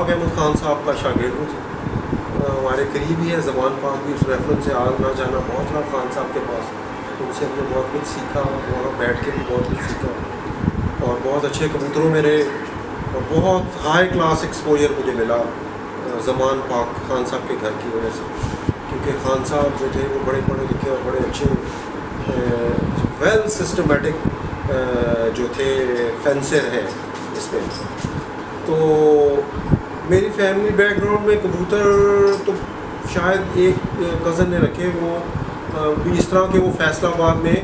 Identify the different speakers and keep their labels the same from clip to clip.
Speaker 1: پاک احمد خان صاحب کا شاگرد ہوں. ہمارے قریب ہی ہے زمان پاک بھی, اس ریفرنس سے آنا جانا بہت رہا خان صاحب کے پاس. ان سے ہم نے بہت کچھ سیکھا, وہاں بیٹھ کے بھی بہت کچھ سیکھا اور بہت اچھے کبوتروں میں رہے اور بہت ہائی کلاس ایکسپوجر مجھے ملا زمان پاک خان صاحب کے گھر کی وجہ سے, کیونکہ خان صاحب جو تھے وہ بڑے پڑھے لکھے اور بڑے اچھے ویل سسٹمیٹک جو تھے فینسر ہیں اس میں. تو میری فیملی بیک گراؤنڈ میں کبوتر تو شاید ایک کزن نے رکھے, وہ بھی اس طرح کہ وہ فیصل آباد میں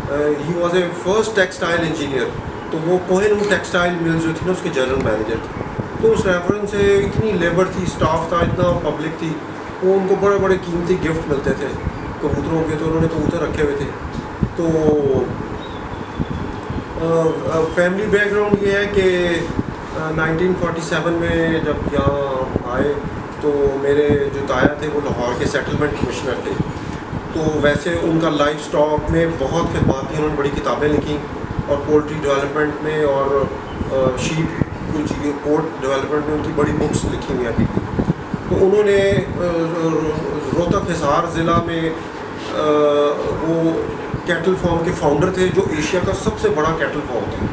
Speaker 1: he was a first textile engineer, تو وہ کوہ نور ٹیکسٹائل ملز جو تھی نا اس کے جنرل مینیجر تھے. تو اس ریفرنس سے اتنی لیبر تھی, اسٹاف تھا, اتنا پبلک تھی, وہ ان کو بڑے بڑے قیمتی گفٹ ملتے تھے کبوتروں کے, تو انہوں نے کبوتر رکھے ہوئے تھے. تو فیملی بیک گراؤنڈ یہ ہے کہ 1947 میں جب یہاں آئے تو میرے جو تایا تھے وہ لاہور کے سیٹلمنٹ کمشنر تھے. تو ویسے ان کا لائف سٹاک میں بہت خدمات کی, انہوں نے بڑی کتابیں لکھیں اور پولٹری ڈیولپمنٹ میں اور شیپ کچھ پورٹ ڈیولپمنٹ میں ان کی بڑی بکس لکھی ہوئی ابھی بھی. تو انہوں نے روہتک حصار ضلع میں وہ کیٹل فارم کے فاؤنڈر تھے, جو ایشیا کا سب سے بڑا کیٹل فارم تھا,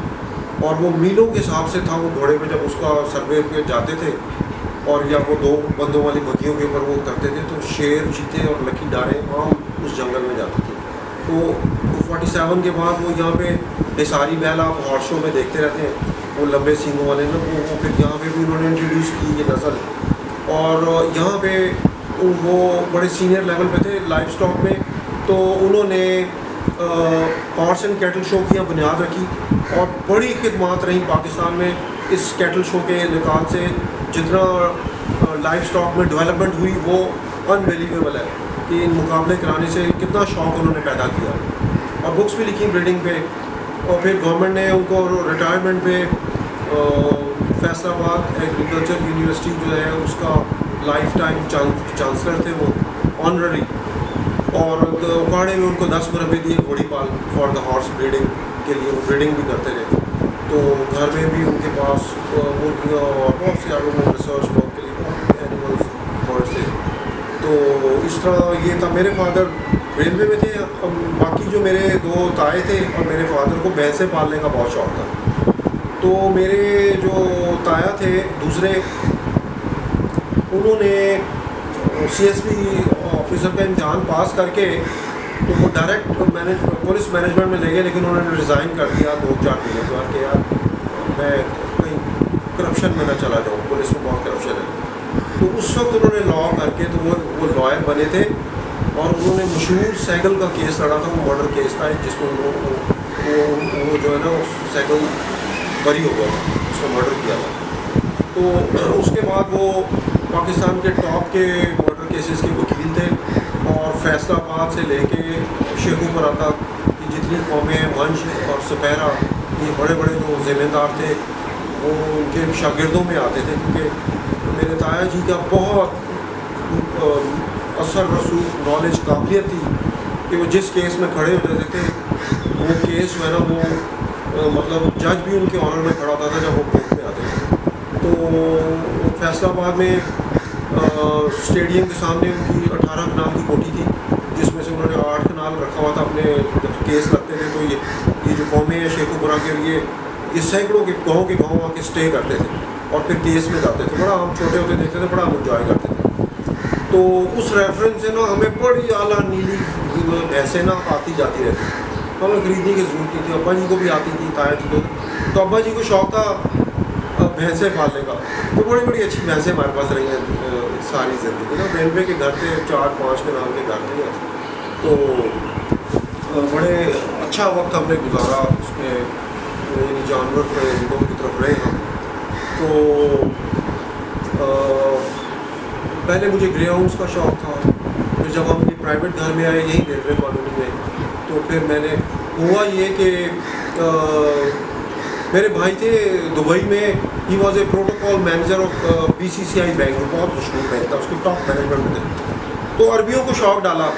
Speaker 1: اور وہ میلوں کے حساب سے تھا. وہ گھوڑے پہ جب اس کا سروے پہ جاتے تھے اور یا وہ 2 بندوں والی بگھیوں کے اوپر وہ کرتے تھے, تو شیر, چیتے اور لکی ڈاریں عام اس جنگل میں جاتے تھے. تو 47 کے بعد وہ یہاں پہ حصاری بیل آپ ہارس شو میں دیکھتے رہتے ہیں, وہ لمبے سینگوں والے نا, وہ پھر یہاں پہ بھی انہوں نے انٹروڈیوس کی یہ نسل. اور یہاں پہ وہ بڑے سینئر لیول پہ تھے لائف سٹاک میں, تو انہوں نے ہارس اینڈ کیٹل شو کی بنیاد رکھی اور بڑی خدمات رہیں پاکستان میں اس کیٹل شو کے انعقاد سے. جتنا لائف سٹاک میں ڈیولپمنٹ ہوئی وہ انبیلیویبل ہے کہ ان مقابلے کرانے سے کتنا شوق انہوں نے پیدا کیا, اور بکس بھی لکھی بریڈنگ پہ. اور پھر گورنمنٹ نے ان کو ریٹائرمنٹ پہ فیصل آباد ایگریکلچر یونیورسٹی جو ہے اس کا لائف ٹائم چانسلر تھے وہ آنرری, اور اکاڑے میں ان کو 10 مربے دیے گھوڑی پال فار دا ہارس بریڈنگ کے لیے, وہ بریڈنگ بھی کرتے رہے. تو گھر میں بھی ان کے پاس مرغیاں اور بہت سے آگے ریسرچ ورک کے لیے بہت اینیملس برڈس تھے. تو اس طرح یہ تھا. میرے فادر ریلوے میں تھے. باقی جو میرے 2 تائے تھے اور میرے فادر کو بھینسیں پالنے کا بہت شوق تھا. تو میرے جو تایا تھے دوسرے, انہوں نے CSP آفیسر کا امتحان پاس کر کے تو وہ ڈائریکٹ پولیس مینجمنٹ میں لے گئے, لیکن انہوں نے ریزائن کر دیا 2-4 مہینے کے بعد کہ یار میں کہیں کرپشن میں نہ چلا جاؤں, پولیس میں بہت کرپشن ہے. تو اس وقت انہوں نے لاء کر کے تو وہ لائر بنے تھے, اور انہوں نے مشہور سیگل کا کیس لڑا تھا. وہ مرڈر کیس تھا جس میں وہ جو ہے نا سیگل بری ہو گیا تھا, اس نے مرڈر کیا تھا. تو اس کے بعد وہ پاکستان کے ٹاپ کے مرڈر کیسز کے وکیل تھے, اور فیصل آباد سے لے کے شیخوپورہ تک یہ جتنی قومیں ہیں, منش اور سپیرا, یہ بڑے بڑے جو ذمہ دار تھے وہ ان کے شاگردوں میں آتے تھے. کیونکہ میرے تایا جی کا بہت اثر رسوخ نالج قابلیت تھی کہ وہ جس کیس میں کھڑے ہو جاتے تھے وہ کیس جو ہے نا وہ مطلب جج بھی ان کے آنر میں کھڑا ہوتا تھا جب وہ کورٹ میں آتے تھے. تو فیصل آباد میں اسٹیڈیم کے سامنے ان کی 18 کنال کی کوٹھی تھی, جس میں سے انہوں نے 8 کنال رکھا ہوا تھا اپنے. جب کیس لگتے تھے تو یہ جو قومیں ہیں شیخوپورہ کے لیے یہ سینکڑوں کے گاؤں آ کے اسٹے کرتے تھے اور پھر کیس میں جاتے تھے. بڑا ہم چھوٹے ہوتے دیکھتے تھے, بڑا ہم انجوائے کرتے تھے. تو اس ریفرنس سے نا ہمیں بڑی اعلیٰ نیلی بھینسیں نا آتی جاتی رہتی, ہمیں خریدنے کی ضرورت نہیں تھی. ابا جی کو بھی آتی تھی, تایا جی کو, تو ابا جی کو شوق تھا بھینسیں پالنے کا. تو بڑی بڑی اچھی بھینسیں ہمارے پاس رہی ہیں ساری زندگی نا. ریلوے کے گھر تھے, 4-5 کے نام کے گھر تھے, تو بڑے اچھا وقت ہم نے گزارا اس میں. یعنی جانور پرندوں کی طرف رہے ہم. تو پہلے مجھے گرے ہاؤنڈس کا شوق تھا. پھر جب ہم یہ پرائیویٹ گھر میں آئے یہیں ریلوے کالونی میں, تو پھر میں نے ہوا یہ کہ میرے بھائی تھے دبئی میں, he was a protocol manager of BCCI bank, بہت مشہور بینک تھا, اس کے ٹاپ مینجمنٹ میں تھے. تو عربیوں کو شوق ڈالا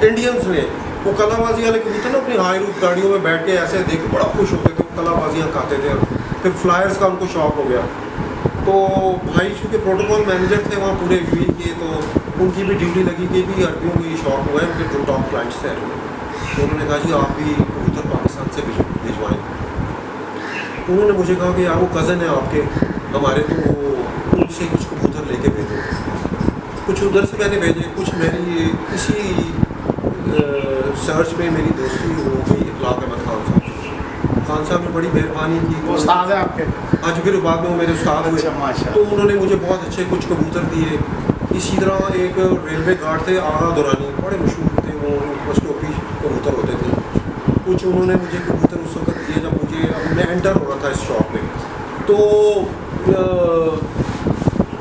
Speaker 1: انڈینس نے. وہ کلا بازی والے کبوتر نا اپنی ہائی روف گاڑیوں میں بیٹھ کے ایسے دیکھ کے بڑا خوش ہوتے تھے, کلا بازیاں کھاتے تھے. پھر فلائرس کا ان کو شوق ہو گیا. تو بھائی چونکہ پروٹوکول مینیجر تھے وہاں پورے یو کے، تو ان کی بھی ڈیوٹی لگی کہ بھی عربیوں کو یہ شوق ہوا ہے، ان کے جو ٹاپ کلائنٹس تھے عربی، تو انہوں نے کہا جی آپ بھی کبوتر پاکستان سے بھیجوائیں. انہوں نے مجھے کہا کہ یار وہ کزن ہے آپ کے ہمارے، تو ان سے کچھ کبوتر لے کے بھیجو. کچھ ادھر سے میں نے بھیجے، کچھ میری اسی سرچ میں میری دوستی ہو گئی اخلاق احمد خان صاحب. خان صاحب نے بڑی مہربانی کی.
Speaker 2: وہ استاد ہیں آپ کے؟
Speaker 1: آج پھر بعد میں وہ میرے استاد ہوئے. تو انہوں نے مجھے بہت اچھے کچھ کبوتر دیے. اسی طرح ایک ریلوے گارڈ تھے آغا دورانی، بڑے مشہور تھے وہ، بس ٹوپی کبوتر ہوتے تھے. کچھ انہوں نے مجھے کبوتر اس وقت دیے جب میں انٹر ہو رہا تھا اس شاپ میں. تو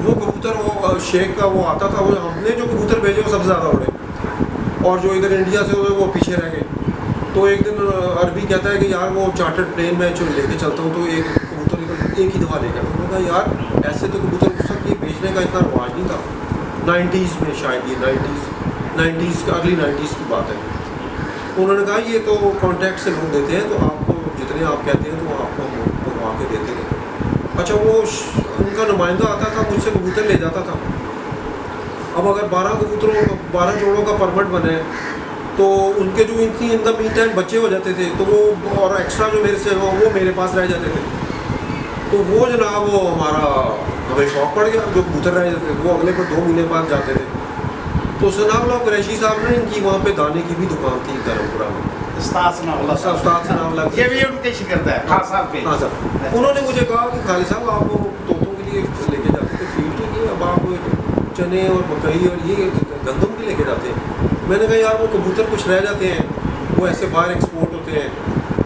Speaker 1: وہ کبوتر وہ شیخ کا وہ آتا تھا، وہ ہم نے جو کبوتر بھیجے وہ سب سے زیادہ اڑے، اور جو ادھر انڈیا سے ہوئے وہ پیچھے رہ گئے. تو ایک دن عربی کہتا ہے کہ یار وہ چارٹرڈ پلین میں جو لے کے چلتا ہوں تو ایک کبوتر ایک ہی دفعہ لے گیا. میں نے کہا یار ایسے تو کبوتر اس وقت یہ بیچنے کا اتنا رواج نہیں تھا، 90s میں شاید، یہ 90s کا ارلی 90s کی بات ہے. انہوں نے کہا یہ تو کانٹیکٹ سے لوگ دیتے ہیں، تو آپ کو جتنے آپ کہتے ہیں تو آپ کو ہم منگوا کے دیتے ہیں. اچھا وہ ان کا نمائندہ آتا تھا مجھ سے کبوتر لے جاتا تھا. اب اگر 12 جوڑوں کا پرمٹ بنے تو ان کے جو ان دا مین ٹائم بچے ہو جاتے تھے، تو وہ اور ایکسٹرا جو میرے سے وہ میرے پاس رہ جاتے تھے. تو وہ جناب وہ ہمارا ہمیں شوق پڑ گیا، جو کبوتر رہ جاتے تھے وہ اگلے پر 2 مہینے بعد جاتے تھے. تو ثناء اللہ قریشی صاحب نے ان کی وہاں پہ دانے کی بھی دکان تھی دھرمپورہ میں.
Speaker 2: استاد ثناء اللہ، یہ بھی ان کی شکرت ہے. ہاں صاحب. ہاں سر.
Speaker 1: انہوں نے مجھے کہا کہ خالد صاحب آپ وہ طوطوں کے لیے لے کے جاتے تھے فیلڈ کے لیے، اب آپ چنے اور مکئی اور یہ گندم کے لے کے جاتے ہیں. میں نے کہا یار وہ کبوتر کچھ رہ جاتے ہیں، وہ ایسے باہر ایکسپورٹ ہوتے ہیں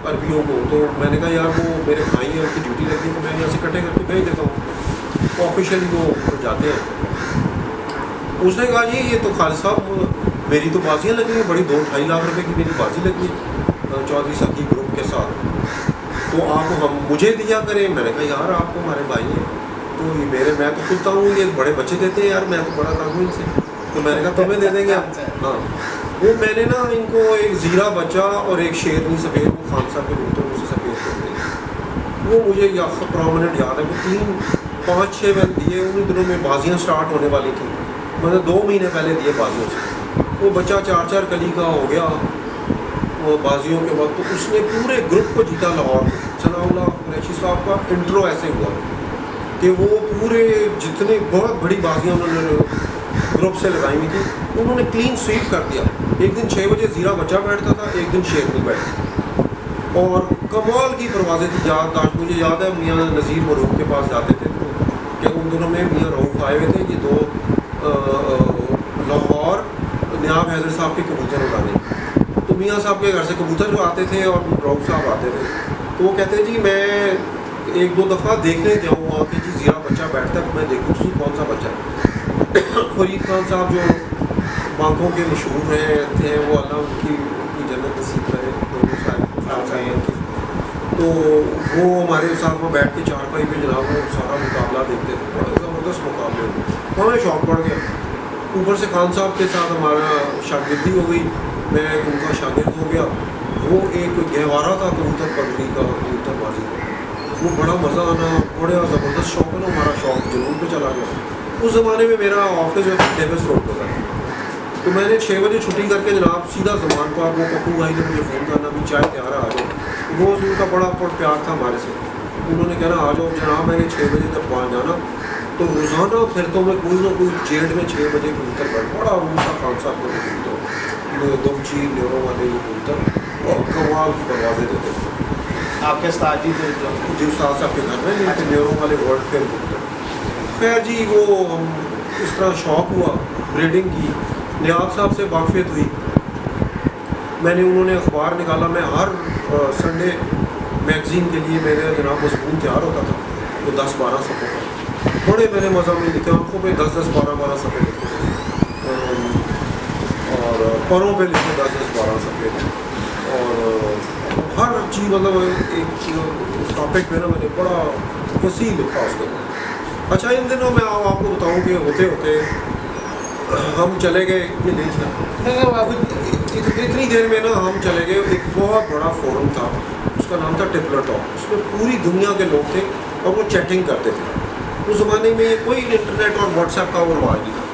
Speaker 1: عربیوں کو. تو میں نے کہا یار وہ میرے بھائی ہیں، ان کی ڈیوٹی لگتی ہے، تو میں یہاں سے کٹے کر کے بھیج دیتا ہوں. آفیشیلی وہ جاتے ہیں. اس نے کہا جی یہ تو خالد صاحب میری تو بازیاں لگی ہیں بڑی، 2-2.5 لاکھ روپے کی میری بازی لگی چودھری سکی گروپ کے ساتھ، تو آپ ہم مجھے دیا کریں. میں نے کہا یار آپ تو ہمارے بھائی ہیں، تو میں تو خودتا ہوں یہ بڑے بچے دیتے ہیں یار، میں تو بڑا کام ہوں ان سے. تو میں نے کہا تمہیں دے دیں گے آپ. ہاں وہ میں نے نا ان کو ایک زیرہ بچہ اور ایک شیرنی سفید، وہ خان صاحب کے کبوتر سے سفید کرتے ہیں، وہ مجھے پرومیننٹ یاد ہے. وہ 5-6 میں دیے. انہیں دنوں میں بازیاں سٹارٹ ہونے والی تھیں، میں نے 2 مہینے پہلے دیے بازیوں سے. وہ بچہ 4 کلی کا ہو گیا وہ بازیوں کے وقت. تو اس نے پورے گروپ کو جیتا لاہور. ثناء اللہ قریشی صاحب کا انٹرو ایسے ہوا کہ وہ پورے جتنے بہت بڑی بازیاں انہوں نے گروپ سے لگائی ہوئی تھی انہوں نے کلین سویپ کر دیا. ایک دن 6 بجے زیرہ بچہ بیٹھتا تھا، ایک دن شیرنی بیٹھتی، اور کمال کی پروازیں تھی. یادداشت مجھے یاد ہے میاں نذیر مروف کے پاس جاتے تھے کہ ان دنوں میں میاں رؤوف آئے ہوئے تھے، یہ 2 لاہور نیاب حیدر صاحب کے کبوتر اڑانے. تو میاں صاحب کے گھر سے کبوتر جو آتے تھے اور رؤوف صاحب آتے تھے، تو وہ کہتے جی میں 1-2 دفعہ دیکھنے جاؤں گا کہ جی زیرہ بچہ بیٹھتا ہے، میں دیکھوں جی کون سا بچہ ہے. فرید خان صاحب جو بانکوں کے مشہور تھے، وہ اللہ ان کی جنت نصیب کرے، تو وہ ہمارے ساتھ میں بیٹھ کے 4 پہ جناب وہ سارا مقابلہ دیکھتے تھے. بڑے زبردست مقابلے، ہمیں شوق پڑ گیا. اوپر سے خان صاحب کے ساتھ ہمارا شاگردی ہو گئی، میں ان کا شاگرد ہو گیا. وہ ایک گہوارہ تھا کبوتر پروری کا، کبوتر بازی کا، وہ بڑا مزہ آنا، بڑا زبردست شوق ہے نا. ہمارا شوق جنون پہ چلا گیا. اس زمانے میں میرا آفس جو ہے ڈیوس روڈ پہ تھا، تو میں نے 6 بجے چھٹی کر کے جناب سیدھا زمان پاک، وہ پپو بھائی نے مجھے فون کرنا بھی چائے تیار آ جاؤ. روز ان کا بڑا پیار تھا ہمارے سے. انہوں نے کہنا آ جاؤ جناب، میں نے 6 بجے تک پہنچ جانا. تو روزانہ پھر تو میں کوئی نہ کوئی جیٹ میں 6 بجے کبوتر پر بڑا روم تھا خان صاحب کو کبوتر، 2 چیل نیوروں والے کبوتر اور کمال کی پروازیں دیتے تھے.
Speaker 2: آپ کے استاد جی
Speaker 1: جی استاد صاحب کے گھر میں نیوروں والے ورلڈ فیئر کبوتر. خیر جی وہ ہم اس طرح شوق ہوا بریڈنگ کی. نیاب صاحب سے واقفیت ہوئی. میں نے انہوں نے اخبار نکالا. میں ہر سنڈے میگزین کے لیے میرے جناب مضمون تیار ہوتا تھا، وہ 10-12 صفحوں کا. بڑے میرے مضامین لکھے، آنکھوں پہ 10-12 صفحے لکھے، اور پروں پہ لکھے 10-12 صفحے، اور ہر چیز مطلب ایک ٹاپک پہ نا میں نے بڑا وسیع لکھا اس کے. اچھا ان دنوں میں آپ کو بتاؤں کہ ہوتے ہوتے ہم چلے گئے، یہ نہیں اتنی دیر میں نا ہم چلے گئے. ایک بہت بڑا فورم تھا، اس کا نام تھا ٹپلر ٹاک. اس میں پوری دنیا کے لوگ تھے اور وہ چیٹنگ کرتے تھے. اس زمانے میں کوئی انٹرنیٹ اور واٹس ایپ کا وہ رواج نہیں تھا.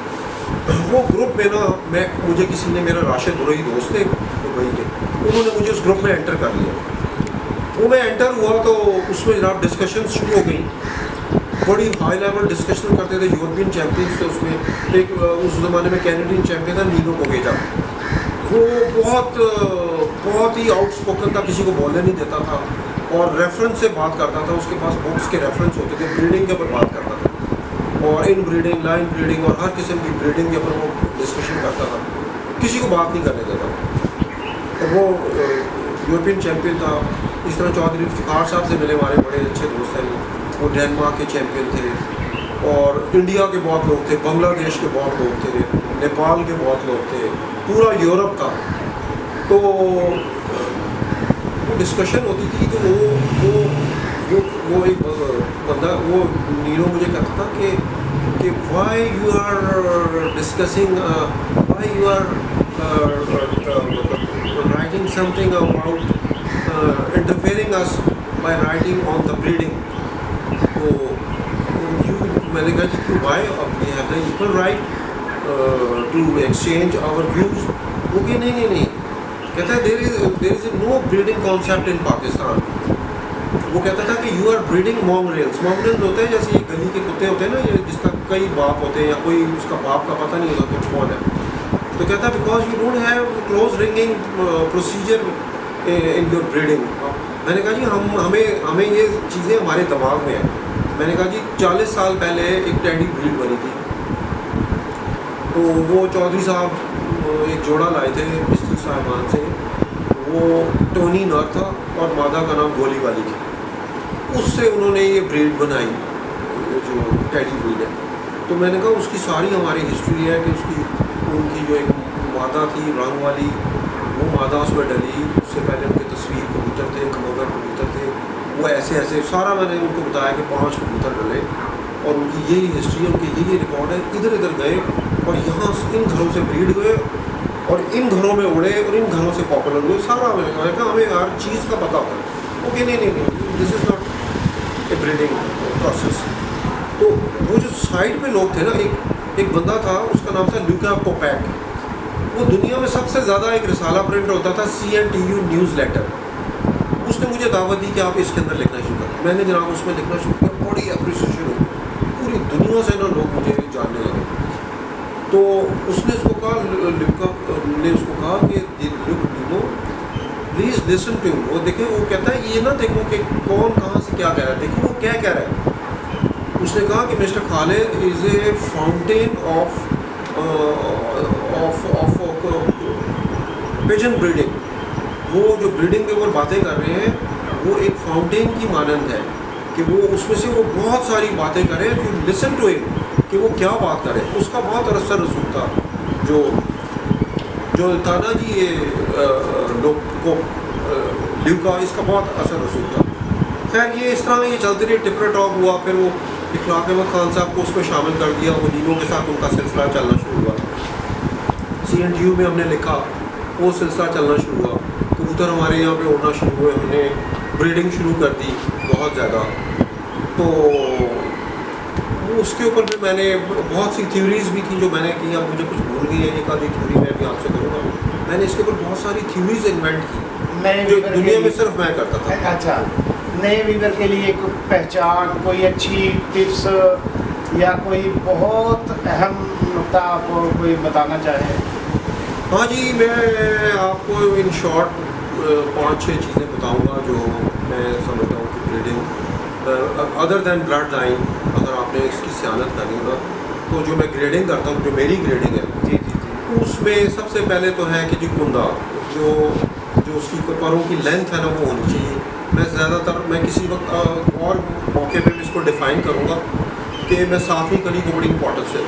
Speaker 1: وہ گروپ میں نا مجھے کسی نے, میرا راشد دبئی دوست تھے دبئی کے, انہوں نے مجھے اس گروپ میں انٹر کر لیا. وہ میں انٹر ہوا تو اس میں جناب ڈسکشن شروع ہو گئی, بڑی ہائی لیول ڈسکشن کرتے تھے. یورپین چیمپئنس تھے اس میں, ایک اس زمانے میں کینیڈین چیمپئن تھا نینو کوگیجا, وہ بہت ہی آؤٹ اسپوکن تھا, کسی کو بولنے نہیں دیتا تھا اور ریفرنس سے بات کرتا تھا. اس کے پاس بکس کے ریفرنس ہوتے تھے, بریڈنگ کے اوپر بات کرتا تھا اور ان بریڈنگ, لائن بریڈنگ اور ہر قسم کی بریڈنگ کے اوپر وہ ڈسکشن کرتا تھا, کسی کو بات نہیں کرنے دیتا. اور وہ یورپین چیمپئن تھا. اس طرح چودھری افتخار صاحب سے ملے, ہمارے بڑے اچھے دوست ہیں, وہ ڈینمارک کے چیمپئن تھے اور انڈیا کے بہت لوگ تھے, بنگلہ دیش کے بہت لوگ تھے, نیپال کے بہت لوگ تھے, پورا یورپ کا. تو وہ ڈسکشن ہوتی تھی تو وہ ایک بندہ, وہ نینو مجھے کہتا تھا کہ why you are discussing, why you are writing something about interfering us by writing on the breeding. تو میں نے کہا کہ why we have the equal right to exchange our views. وہ کہ نہیں, کہتا ہے there is no breeding concept in Pakistan. وہ کہتا تھا کہ you are breeding mongrels. mongrels ہوتے ہیں جیسے یہ گلی کے کتے ہوتے ہیں نا, یہ جس کا کئی باپ ہوتے ہیں یا کوئی اس کا باپ کا پتہ نہیں ہوتا کچھ کون ہے. تو کہتا ہے because you don't have close ringing procedure in your breeding. میں نے کہا جی ہمیں یہ چیزیں ہمارے دماغ میں ہیں. میں نے کہا جی 40 سال پہلے ایک ٹیڈی بریڈ بنی تھی, تو وہ چودھری صاحب ایک جوڑا لائے تھے مستری صاحبان سے, وہ ٹونی نر تھا اور مادہ کا نام گولی والی تھی. اس سے انہوں نے یہ بریڈ بنائی جو ٹیڈی بریڈ ہے. تو میں نے کہا اس کی ساری ہماری ہسٹری ہے کہ اس کی ان کی جو ایک مادہ تھی رنگ والی, وہ مادہ اس میں ڈلی. اس سے پہلے ان کے تصویر کبوتر تھے, کمگر کبوتر تھے, وہ ایسے سارا میں نے ان کو بتایا کہ 5 کبوتر ڈلے اور ان کی یہی ہسٹری ہے, ان کی یہی ریکارڈ ہے. ادھر گئے اور یہاں ان گھروں سے بریڈ ہوئے اور ان گھروں میں اڑے اور ان گھروں سے پاپولر ہوئے. سارا میں نے کہا ہمیں ہر چیز کا پتہ ہوتا ہے. اوکے نہیں, this is not a breeding process. تو وہ جو سائڈ پہ لوگ تھے نا, ایک بندہ تھا, اس کا نام تھا لوکا کوپیک. وہ دنیا میں سب سے زیادہ ایک رسالہ پرنٹ ہوتا تھا CNTU نیوز لیٹر. اس نے مجھے دعوت دی کہ آپ اس کے اندر لکھنا شروع کریں. میں نے جناب اس میں لکھنا شروع کیا, بڑی اپریسیشن ہوئی, پوری دنیا سے نا لوگ مجھے جاننے لگے. تو اس نے اس کو کہا, لکا نے اس کو کہا کہ پلیز لسن ٹو ہم. وہ دیکھیں, وہ کہتا ہے یہ نہ دیکھو کہ کون کہاں سے کیا کہہ رہا ہے, دیکھیں وہ کیا کہہ رہا ہے. اس نے کہا کہ mister Khalid is a fountain of pigeon breeding. وہ جو بریڈنگ کے اوپر باتیں کر رہے ہیں وہ ایک فاؤنٹین کی مانند ہے کہ وہ اس میں سے وہ بہت ساری باتیں کریں. جو لسن ٹو ہم کہ وہ کیا بات کرے. اس کا بہت اثر رسوخ تھا جو تھا نا جی, یہ لوگ کو لیوکا, اس کا بہت اثر رسوخ تھا. خیر یہ اس طرح یہ چلتی رہی, ٹپر ٹاپ ہوا. پھر وہ اخلاق احمد خان صاحب کو اس میں شامل کر دیا, وہ نینو کے ساتھ ان کا سلسلہ چلنا شروع ہوا. CNTU میں ہم نے لکھا, وہ سلسلہ چلنا شروع ہوا. کبوتر ہمارے یہاں پہ اڑنا شروع ہوئے, ہم نے بریڈنگ شروع کر دی بہت زیادہ. تو اس کے اوپر بھی میں نے بہت سی تھیوریز بھی تھیں جو میں نے کی. اب مجھے کچھ بھول گئی ہے, ایک آدھی تھیوری میں بھی آپ سے کروں گا. میں نے اس کے اوپر بہت ساری تھیوریز انوینٹ کی جو دنیا میں صرف میں کرتا تھا.
Speaker 2: اچھا, نئے ویور کے لیے کوئی پہچان, کوئی اچھی ٹپس یا کوئی بہت اہم نقطہ آپ کوئی بتانا چاہیں؟
Speaker 1: ہاں جی, میں آپ کو ان شارٹ 5-6 چیزیں بتاؤں گا جو میں سمجھتا ہوں کہ بریڈنگ ادر دین بلڈ لائن, اگر آپ نے اس کی صیانت کرنی ہو تو جو میں گریڈنگ کرتا ہوں, جو میری گریڈنگ ہے
Speaker 2: جی,
Speaker 1: اس میں سب سے پہلے تو ہے کہ جی کندہ, جو اس کی پروں کی لینتھ ہے نا وہ ہونی چاہیے. میں زیادہ تر میں کسی وقت اور موقع پہ اس کو ڈیفائن کروں گا کہ میں 7ویں کلی کو بڑی امپورٹنس ہے.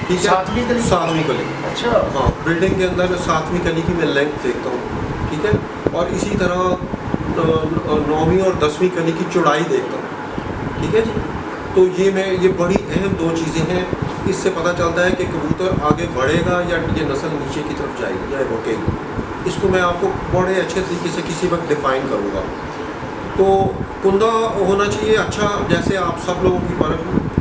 Speaker 1: ٹھیک ہے, 7ویں کلی.
Speaker 2: اچھا,
Speaker 1: ہاں, بریڈنگ کے اندر 7ویں کلی کی میں لینتھ دیکھتا ہوں. ٹھیک ہے, اور اسی طرح 9ویں اور 10ویں کلی کی چوڑائی دیکھتا ہوں. ٹھیک ہے جی. تو یہ بڑی اہم 2 چیزیں ہیں. اس سے پتہ چلتا ہے کہ کبوتر آگے بڑھے گا یا یہ نسل نیچے کی طرف جائے گی یا رکے گی. اس کو میں آپ کو بڑے اچھے طریقے سے کسی وقت ڈیفائن کروں گا. تو کندہ ہونا چاہیے اچھا, جیسے آپ سب لوگوں کی پر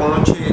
Speaker 1: 5-6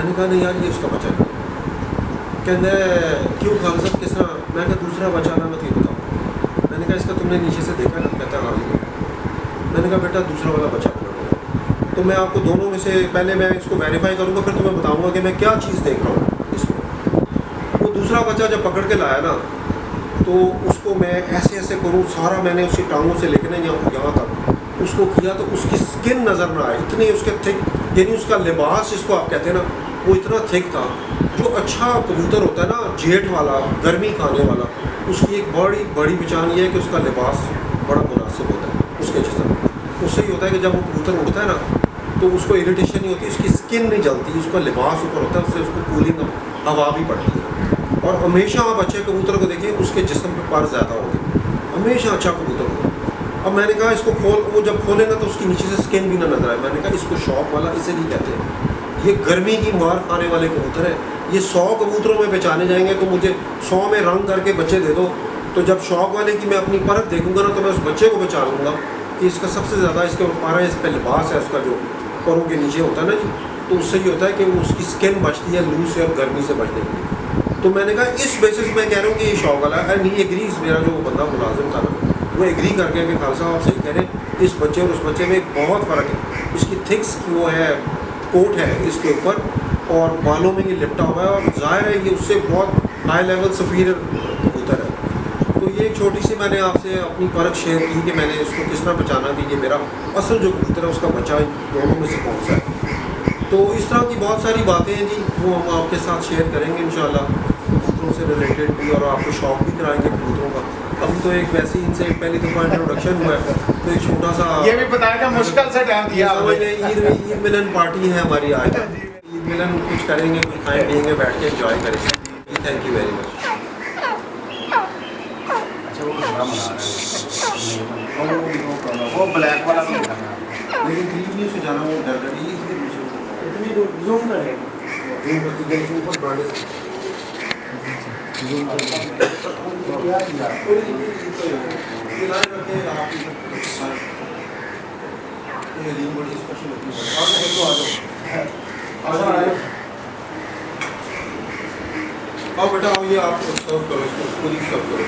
Speaker 1: میں نے کہا نہیں یار یہ اس کا بچہ ہے. کہتے کیوں خالد صاحب کس طرح؟ میں کہا دوسرا بچہ نا مت یہ بتاؤ. میں نے کہا اس کا تم نے نیچے سے دیکھا نا؟ کہتا ہاں جی. میں نے کہا بیٹا دوسرا والا بچہ بنا. تو میں آپ کو دونوں میں سے پہلے میں اس کو ویریفائی کروں گا، پھر تمہیں بتاؤں گا کہ میں کیا چیز دیکھ رہا ہوں اس میں. وہ دوسرا بچہ جب پکڑ کے لایا نا تو اس کو میں ایسے ایسے کروں، سارا میں نے اس کی ٹانگوں سے لے کے نا یہاں تک اس کو کیا تو اس کی اسکن نظر نہ آئے، اتنی اس کے تھک، یعنی اس کا لباس جس کو آپ کہتے ہیں نا وہ اتنا تھک تھا. جو اچھا کبوتر ہوتا ہے نا جیٹ والا، گرمی کھانے والا، اس کی ایک بڑی بڑی پہچان یہ ہے کہ اس کا لباس بڑا مناسب ہوتا ہے اس کے جسم. اس سے یہ ہوتا ہے کہ جب وہ کبوتر اڑتا ہے نا تو اس کو اریٹیشن نہیں ہوتی، اس کی اسکن نہیں جلتی، اس کا لباس اوپر ہوتا ہے، اس سے اس کو کولنگ ہوا بھی پڑتی ہے. اور ہمیشہ آپ اچھے کبوتر کو دیکھیں اس کے جسم پہ پر زیادہ ہوگی، ہمیشہ اچھا کبوتر ہوگا. اب میں نے کہا اس کو کھول، وہ جب کھولے نا تو اس کی نیچے سے اسکن بھی نہ نظر آئے. میں نے کہا اس کو شوق والا اسے نہیں کہتے، یہ گرمی کی مار کھانے والے کبوتر ہیں. یہ 100 کبوتروں میں پہچانے جائیں گے تو مجھے 100 میں رنگ کر کے بچے دے دو، تو جب شوق والے کی میں اپنی پرکھ دیکھوں گا نا تو میں اس بچے کو پہچانوں گا کہ اس کا سب سے زیادہ اس کے پارا، اس پہ لباس ہے اس کا جو پروں کے نیچے ہوتا ہے نا جی، تو اس سے یہ ہوتا ہے کہ وہ اس کی اسکن بچتی ہے لو سے اور گرمی سے بچنے کے لیے. تو میں نے کہا اس بیسس میں کہہ رہا ہوں کہ یہ شوق والا ہے. نہیں ایگریز، میرا جو بندہ ملازم تھا نا وہ ایگری کر کے کہ خالصہ آپ صحیح کہہ رہے ہیں، اس بچے اور اس بچے میں بہت فرق ہے. اس کی تھکس وہ ہے، کوٹ ہے اس کے اوپر، اور بالوں میں یہ لپٹا ہوا ہے، اور ظاہر ہے یہ اس سے بہت ہائی لیول سپیریئر کبوتر ہے. تو یہ ایک چھوٹی سی میں نے آپ سے اپنی پرکھ شیئر کی کہ میں نے اس کو کس طرح پہچانا کہ یہ میرا اصل جو کبوتر ہے اس کا بچہ دونوں میں سے کون سا ہے. تو اس طرح کی بہت ساری باتیں ہیں جی، وہ ہم آپ کے ساتھ شیئر کریں گے انشاءاللہ، کبوتروں سے ریلیٹڈ بھی، اور آپ کو شوق بھی کرائیں گے کبوتروں کا. ابھی تو ایک ویسے ہی ان سے پہلی دفعہ انٹروڈکشن ہوا ہے، تو ایک چھوٹا سا
Speaker 2: یہ بھی بتائیں گا مشکل سے ٹائم دیا
Speaker 1: سمجھ لیں عید ملن پارٹی ہے ہماری آج. عید ملن کچھ کریں گے، کچھ کھائیں پیئیں گے، بیٹھ کے انجوائے کریں گے. Thank you very much.
Speaker 2: وہ بلیک والا بھی
Speaker 1: لیکن ٹھیک نہیں سے جانا، وہ ڈر ڈری اتنی زوم نہ ہے اوپر بڑھے بڑی اسپیشل ہوتی ہے. آؤ بیٹا آؤ، یہ آپ سرو کرو، اس کو پوری سرو کرو.